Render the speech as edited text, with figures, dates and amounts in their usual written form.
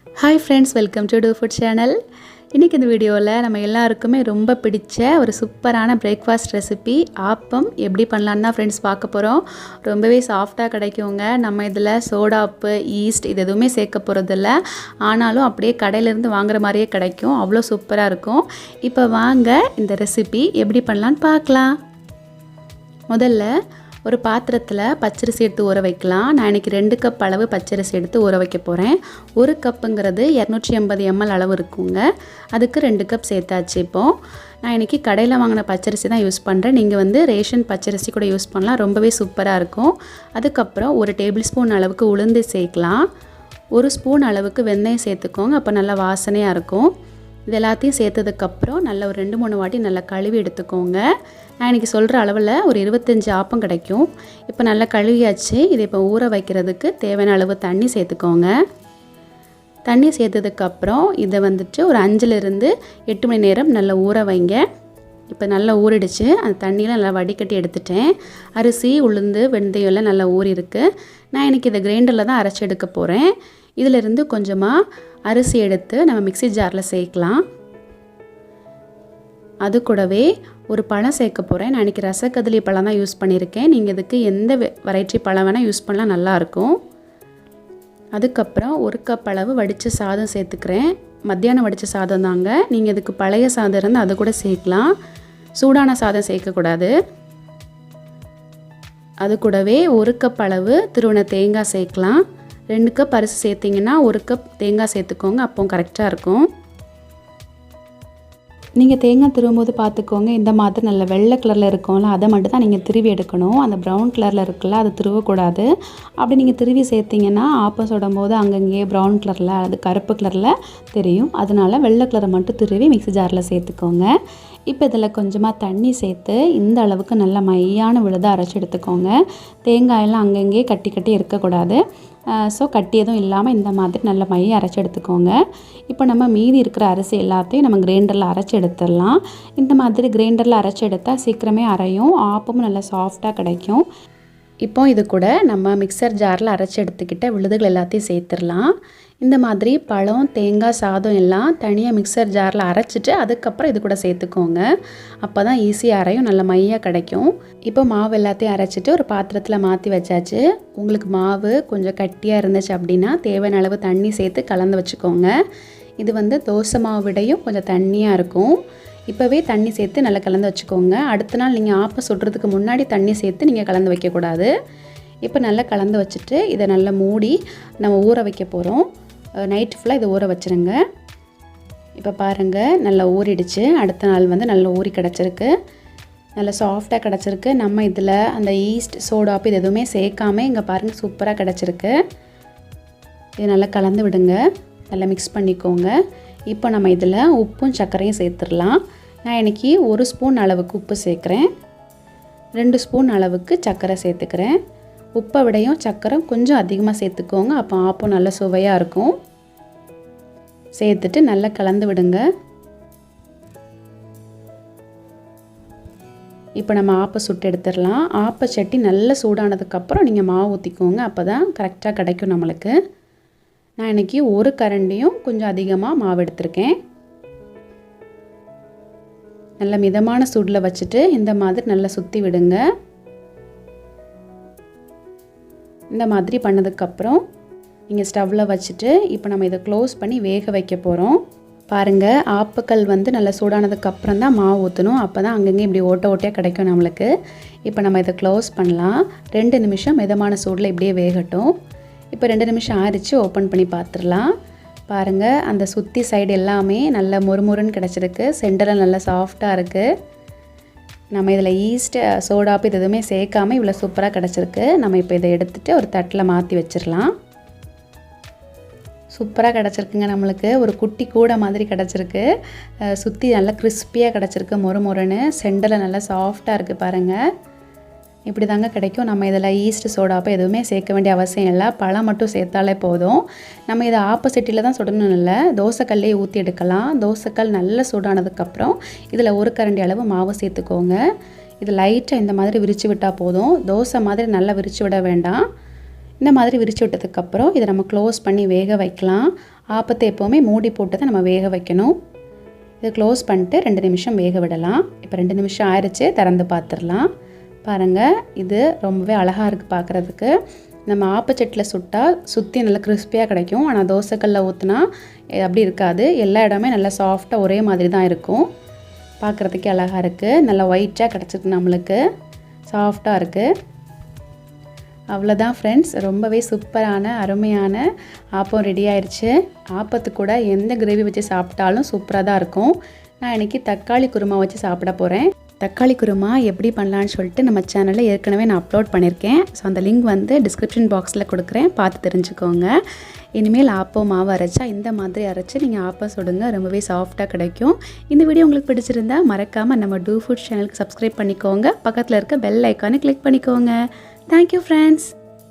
Hi friends, welcome to dofood channel. இன்னைக்கு இந்த வீடியோல நம்ம எல்லாருக்குமே ரொம்ப பிடிச்ச ஒரு சூப்பரான பிரேக்ஃபாஸ்ட் ரெசிபி ஆப்பம் எப்படி பண்ணலாம்னா फ्रेंड्स பார்க்க போறோம். ரொம்பவே சாஃப்ட்டா கிடைக்குங்க. நம்ம இதல சோடா உப்பு, ஈஸ்ட் இது எதுவுமே சேர்க்க போறது இல்ல. ஆனாலும் அப்படியே கடையில இருந்து வாங்குற மாதிரியே கிடைக்கும். அவ்ளோ சூப்பரா இருக்கும். இப்போ வாங்க இந்த ரெசிபி எப்படி பண்ணலாம்னு பார்க்கலாம். முதல்ல ஒரு பாத்திரத்துல பச்சரிசி எடுத்து ஊற வைக்கலாம். நான் இன்னைக்கு 2 கப் அளவு பச்சரிசி எடுத்து ஊற வைக்க போறேன். 1 கப்புங்கிறது 280 ml அளவு இருக்குங்க. அதுக்கு 2 கப் சேர்த்தாச்சு. இப்போ நான் இன்னைக்கு கடையில வாங்குன பச்சரிசி தான் யூஸ் பண்றேன். நீங்க வந்து ரேஷன் பச்சரிசி கூட யூஸ் பண்ணலாம். ரொம்பவே சூப்பரா இருக்கும். அதுக்கு அப்புறம் 1 டேபிள்ஸ்பூன் அளவுக்கு உளுந்து சேர்க்கலாம். 1 ஸ்பூன் அளவுக்கு வெந்தயம் சேர்த்துக்கோங்க. அப்ப நல்ல வாசனையா இருக்கும். இது எல்லாத்தையும் சேர்த்ததுக்கு அப்புறம் நல்ல ஒரு 2-3 வாட்டி நல்லா கழுவி எடுத்துக்கோங்க. நான் இன்னைக்கு சொல்ற அளவுல ஒரு 25 ஆப்பம் கிடைக்கும். இப்போ நல்லா கழுவியாச்சு. இதை இப்போ ஊற வைக்கிறதுக்கு தேவையான அளவு தண்ணி சேர்த்துக்கோங்க. தண்ணி சேர்த்ததுக்கு அப்புறம் இதை வந்துட்டு ஒரு 5 இருந்து 8 மணி நேரம் நல்லா ஊற வைங்க. இப்போ நல்லா ஊறிடுச்சு. அந்த தண்ணியெல்லாம் நல்லா வடிகட்டி எடுத்துட்டேன். அரிசி, உளுந்து, வெந்தயம் எல்லாம் நல்லா ஊறி இருக்கு. நான் இன்னைக்கு இதை கிரைண்டர்ல தான் அரைச்சு எடுக்க போறேன். இதில இருந்து கொஞ்சமா அரிசி எடுத்து நம்ம மிக்ஸி ஜார்ல சேர்க்கலாம். அது கூடவே ஒரு பழம் சேர்க்க போறேன். நான் இன்னைக்கு ரசக்கதளி பழம் தான் யூஸ் பண்ணியிருக்கேன். நீங்க இதுக்கு எந்த வெரைட்டி பழம் வேணா யூஸ் பண்ணலாம், நல்லா இருக்கும். அதுக்கு அப்புறம் 1 கப் அளவு வடிச்ச சாதம் சேர்த்துக்கிறேன். மத்தியானம் வடிச்ச சாதம் தாங்க. நீங்க இதுக்கு பழைய சாதம் இருந்தா அது கூட சேர்க்கலாம். சூடான சாதம் சேர்க்க கூடாது. அது கூடவே 1 கப் அளவு துருவன தேங்காய் சேர்க்கலாம். 2 கப் அரிசி சேர்த்தீங்கன்னா 1 கப் தேங்காய் சேர்த்துக்கோங்க. அப்போ கரெக்ட்டா இருக்கும். நீங்க தேங்காய் திருவும்போது பார்த்துக்கோங்க. இந்த மாதிரி நல்ல வெள்ளை கலர்ல இருக்கும்ல, அதை மட்டும் தான் நீங்க திருவி எடுக்கணும். அந்த பிரவுன் கலர்ல இருக்குல்ல, அது திருவ கூடாது. அப்படி நீங்க திருவி சேர்த்தீங்கன்னா ஆப்பம் சுடும்போது அங்கங்கே பிரவுன் கலர்ல அது கருப்பு கலர்ல தெரியும். அதனால வெள்ளை கலரை மட்டும் திருவி மிக்ஸி ஜார்ல சேர்த்துக்கோங்க. இப்போ இதில் கொஞ்சமாக தண்ணி சேர்த்து இந்த அளவுக்கு நல்ல மையான விழுதாக அரைச்சி எடுத்துக்கோங்க. தேங்காயெல்லாம் அங்கங்கே கட்டி கட்டி இருக்கக்கூடாது. ஸோ கட்டி எதுவும் இல்லாமல் இந்த மாதிரி நல்ல மைய அரைச்சி எடுத்துக்கோங்க. இப்போ நம்ம மீதி இருக்கிற அரிசி எல்லாத்தையும் நம்ம கிரைண்டரில் அரைச்சி எடுத்துடலாம். இந்த மாதிரி கிரைண்டரில் அரைச்சி எடுத்தால் சீக்கிரமே அரையும். ஆப்பமும் நல்லா சாஃப்டாக கிடைக்கும். இப்போ இது கூட நம்ம மிக்சர் ஜாரில் அரைச்சி எடுத்துக்கிட்ட விழுதுகள் எல்லாத்தையும் சேர்த்துடலாம். இந்த மாதிரி பழம், தேங்காய், சாதம் எல்லாம் தனியாக மிக்சர் ஜாரில் அரைச்சிட்டு அதுக்கப்புறம் இது கூட சேர்த்துக்கோங்க. அப்போ தான் ஈஸியாக அரையும், நல்ல மையாக கிடைக்கும். இப்போ மாவு எல்லாத்தையும் அரைச்சிட்டு ஒரு பாத்திரத்தில் மாற்றி வச்சாச்சு. உங்களுக்கு மாவு கொஞ்சம் கட்டியாக இருந்துச்சு அப்படின்னா தேவையான அளவு தண்ணி சேர்த்து கலந்து வச்சுக்கோங்க. இது வந்து தோசை மாவு விடையும் கொஞ்சம் தண்ணியாக இருக்கும். இப்போவே தண்ணி சேர்த்து நல்லா கலந்து வச்சுக்கோங்க. அடுத்த நாள் நீங்கள் ஆப்பம் சுடுறதுக்கு முன்னாடி தண்ணி சேர்த்து நீங்கள் கலந்து வைக்கக்கூடாது. இப்போ நல்லா கலந்து வச்சுட்டு இதை நல்லா மூடி நம்ம ஊற வைக்க போகிறோம். நைட் ஃபுல்லாக இதை ஊற வச்சுருங்க. இப்போ பாருங்கள் நல்லா ஊறிடுச்சு. அடுத்த நாள் வந்து நல்லா ஊறி கிடச்சிருக்கு. நல்லா சாஃப்டாக கிடச்சிருக்கு. நம்ம இதில் அந்த ஈஸ்ட், சோடாப்பு இது எதுவுமே சேர்க்காமல் இங்கே பாருங்கள் சூப்பராக கிடச்சிருக்கு. இது நல்லா கலந்து விடுங்க. நல்லா மிக்ஸ் பண்ணிக்கோங்க. இப்போ நம்ம இதில் உப்பும் சர்க்கரையும் சேர்த்துடலாம். நான் இன்றைக்கி 1 ஸ்பூன் அளவுக்கு உப்பு சேர்க்குறேன். 2 ஸ்பூன் அளவுக்கு சர்க்கரை சேர்த்துக்கிறேன். உப்பை விடையும் சர்க்கரை கொஞ்சம் அதிகமாக சேர்த்துக்கோங்க. அப்போ ஆப்பம் நல்ல சுவையாக இருக்கும். சேர்த்துட்டு நல்லா கலந்து விடுங்க. இப்போ நம்ம ஆப்பை சுட்டு எடுத்துடலாம். ஆப்ப சட்டி நல்லா சூடானதுக்கப்புறம் நீங்கள் மாவு ஊற்றிக்கோங்க. அப்போ தான் கரெக்டாக கிடைக்கும் நம்மளுக்கு. நான் இன்றைக்கி 1 கரண்டியும் கொஞ்சம் அதிகமாக மாவு எடுத்திருக்கேன். நல்ல மிதமான சூடில் வச்சுட்டு இந்த மாதிரி நல்லா சுற்றி விடுங்க. இந்த மாதிரி பண்ணதுக்கப்புறம் நீங்கள் ஸ்டவ்வில் வச்சுட்டு இப்போ நம்ம இதை க்ளோஸ் பண்ணி வேக வைக்க போகிறோம். பாருங்கள், ஆப்பக்கல் வந்து நல்லா சூடானதுக்கப்புறம் தான் மாவு ஊற்றணும். அப்போ தான் அங்கங்கே இப்படி ஓட்ட ஓட்டையாக கிடைக்கும் நம்மளுக்கு. இப்போ நம்ம இதை க்ளோஸ் பண்ணலாம். 2 நிமிஷம் மிதமான சூடில் இப்படியே வேகட்டும். இப்போ 2 நிமிஷம் ஆறிச்சு. ஓப்பன் பண்ணி பார்த்துடலாம். பாருங்கள், அந்த சுற்றி சைடு எல்லாமே நல்லா மொறுமொறுன்னு கிடச்சிருக்கு. சென்டரில் நல்லா சாஃப்டாக இருக்குது. நம்ம இதில் ஈஸ்ட், சோடாப்பு இது எதுவுமே சேர்க்காமல் இவ்வளோ சூப்பராக கிடச்சிருக்கு. நம்ம இப்போ இதை எடுத்துகிட்டு ஒரு தட்டில் மாற்றி வச்சிடலாம். சூப்பராக கிடச்சிருக்குங்க. நம்மளுக்கு ஒரு குட்டி கூடை மாதிரி கிடச்சிருக்கு. சுற்றி நல்லா கிறிஸ்பியாக கிடச்சிருக்கு. மொறுமொறுன்னு சென்டரில் நல்லா சாஃப்டாக இருக்குது. பாருங்கள், இப்படி தாங்க கிடைக்கும். நம்ம இதில் ஈஸ்ட், சோடாப்பு எதுவுமே சேர்க்க வேண்டிய அவசியம் இல்லை. பழம் மட்டும் சேர்த்தாலே போதும். நம்ம இதை ஆப்போசிட்டில் தான் சுடணும் இல்லை, தோசைக்கல்லே ஊற்றி எடுக்கலாம். தோசைக்கல் நல்லா சூடானதுக்கப்புறம் இதில் 1 கரண்டி அளவு மாவு சேர்த்துக்கோங்க. இது லைட்டாக இந்த மாதிரி விரித்து விட்டால் போதும். தோசை மாதிரி நல்லா விரித்து விட வேண்டாம். இந்த மாதிரி விரிச்சு விட்டதுக்கப்புறம் இதை நம்ம க்ளோஸ் பண்ணி வேக வைக்கலாம். ஆப்பத்தை எப்போவுமே மூடி போட்டு தான் நம்ம வேக வைக்கணும். இதை க்ளோஸ் பண்ணிட்டு 2 நிமிஷம் வேக விடலாம். இப்போ 2 நிமிஷம் ஆயிடுச்சு, திறந்து பார்த்துடலாம். பாருங்கள், இது ரொம்பவே அழகாக இருக்குது பார்க்குறதுக்கு. நம்ம ஆப்பச்சட்டில் சுட்டால் சுற்றி நல்லா கிறிஸ்பியாக கிடைக்கும். ஆனால் தோசைக்கல்ல ஊற்றினா அப்படி இருக்காது. எல்லா இடமே நல்லா சாஃப்டாக ஒரே மாதிரி தான் இருக்கும். பார்க்குறதுக்கே அழகாக இருக்குது. நல்லா ஒயிட்டாக கிடச்சிருக்கு, நம்மளுக்கு சாஃப்டாக இருக்குது. அவ்வளோதான் ஃப்ரெண்ட்ஸ், ரொம்பவே சூப்பரான அருமையான ஆப்பம் ரெடி ஆயிடுச்சு. ஆப்பத்து கூட எந்த கிரேவி வச்சு சாப்பிட்டாலும் சூப்பராக தான் இருக்கும். நான் இன்றைக்கி தக்காளி குருமா வச்சு சாப்பிட போகிறேன். தக்காளி குருமா எப்படி பண்ணலான்னு சொல்லிட்டு நம்ம சேனலில் ஏற்கனவே நான் அப்லோட் பண்ணியிருக்கேன். ஸோ அந்த லிங்க் வந்து டிஸ்கிரிப்ஷன் பாக்ஸில் கொடுக்குறேன், பார்த்து தெரிஞ்சுக்கோங்க. இனிமேல் ஆப்பம் மாவு அரைச்சா இந்த மாதிரி அரைச்சி நீங்கள் ஆப்பம் சுடுங்க, ரொம்பவே சாஃப்டாக கிடைக்கும். இந்த வீடியோ உங்களுக்கு பிடிச்சிருந்தா மறக்காமல் நம்ம dofood சேனலுக்கு சப்ஸ்கிரைப் பண்ணிக்கோங்க. பக்கத்தில் இருக்க பெல் ஐக்கானை கிளிக் பண்ணிக்கோங்க. Thank you friends.